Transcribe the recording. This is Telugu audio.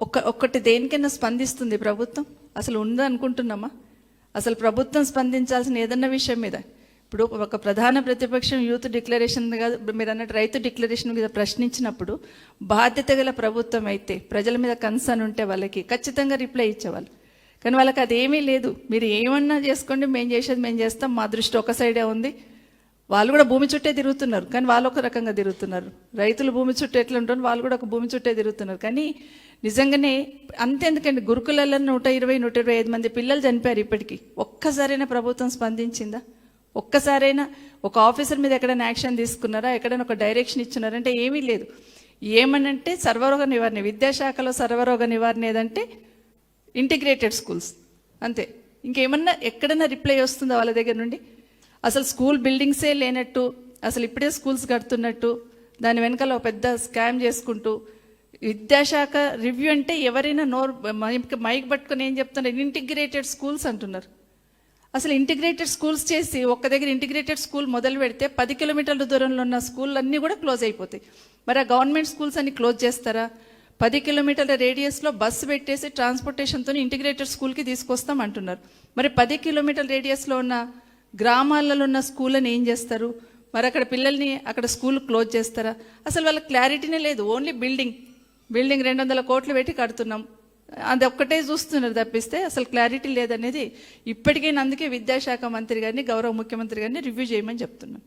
ఒక్కటి దేనికైనా స్పందిస్తుంది ప్రభుత్వం? అసలు ఉందా అనుకుంటున్నామా? అసలు ప్రభుత్వం స్పందించాల్సిన ఏదన్నా విషయం మీద ఇప్పుడు ఒక ప్రధాన ప్రతిపక్షం యూత్ డిక్లరేషన్ మీరు అన్నట్టు రైతు డిక్లరేషన్ మీద ప్రశ్నించినప్పుడు బాధ్యత గల ప్రభుత్వం అయితే ప్రజల మీద కన్సర్న్ ఉంటే వాళ్ళకి ఖచ్చితంగా రిప్లై ఇచ్చేవాళ్ళు. కానీ వాళ్ళకి అదేమీ లేదు. మీరు ఏమన్నా చేసుకోండి, మేము చేసేది మేము చేస్తాం, మా దృష్టి ఒక సైడే ఉంది. వాళ్ళు కూడా భూమి చుట్టే తిరుగుతున్నారు, కానీ వాళ్ళు ఒక రకంగా తిరుగుతున్నారు. రైతులు భూమి చుట్టూ ఎట్లా ఉంటారు, వాళ్ళు కూడా ఒక భూమి చుట్టే తిరుగుతున్నారు. కానీ నిజంగానే అంతేందుకండి, గురుకులలో 120-125 మంది పిల్లలు చనిపోయారు ఇప్పటికీ. ఒక్కసారైనా ప్రభుత్వం స్పందించిందా? ఒక్కసారైనా ఒక ఆఫీసర్ మీద ఎక్కడైనా యాక్షన్ తీసుకున్నారా? ఎక్కడైనా ఒక డైరెక్షన్ ఇచ్చున్నారంటే ఏమీ లేదు. ఏమనంటే సర్వరోగ నివారణ, విద్యాశాఖలో సర్వరోగ నివారణ ఏదంటే ఇంటిగ్రేటెడ్ స్కూల్స్ అంతే. ఇంకేమన్నా ఎక్కడైనా రిప్లై వస్తుందా వాళ్ళ దగ్గర నుండి? అసలు స్కూల్ బిల్డింగ్సే లేనట్టు, అసలు ఇప్పుడే స్కూల్స్ కడుతున్నట్టు, దాని వెనకాల ఒక పెద్ద స్కామ్ చేసుకుంటూ విద్యాశాఖ రివ్యూ అంటే ఎవరైనా మైక్ పట్టుకొని ఏం చెప్తున్నారు? ఇంటిగ్రేటెడ్ స్కూల్స్ అంటున్నారు. అసలు ఇంటిగ్రేటెడ్ స్కూల్స్ చేసి ఒక్క దగ్గర ఇంటిగ్రేటెడ్ స్కూల్ మొదలు పెడితే 10 కిలోమీటర్ల దూరంలో ఉన్న స్కూల్ అన్నీ కూడా క్లోజ్ అయిపోతాయి. మరి ఆ గవర్నమెంట్ స్కూల్స్ అన్ని క్లోజ్ చేస్తారా? 10 కిలోమీటర్ల రేడియస్లో బస్సు పెట్టేసి ట్రాన్స్పోర్టేషన్తో ఇంటిగ్రేటెడ్ స్కూల్కి తీసుకొస్తాం అంటున్నారు. మరి 10 కిలోమీటర్ల రేడియస్లో ఉన్న గ్రామాలలో ఉన్న స్కూళ్ళని ఏం చేస్తారు? మరి అక్కడ పిల్లల్ని అక్కడ స్కూల్ క్లోజ్ చేస్తారా? అసలు వాళ్ళకి క్లారిటీనే లేదు. ఓన్లీ బిల్డింగ్ 200 కోట్లు పెట్టి కడుతున్నాం, అది ఒక్కటే చూస్తున్నారు తప్పిస్తే అసలు క్లారిటీ లేదనేది ఇప్పటికైనా. అందుకే విద్యాశాఖ మంత్రి గారిని, గౌరవ ముఖ్యమంత్రి గారిని రివ్యూ చేయమని చెప్తున్నాను.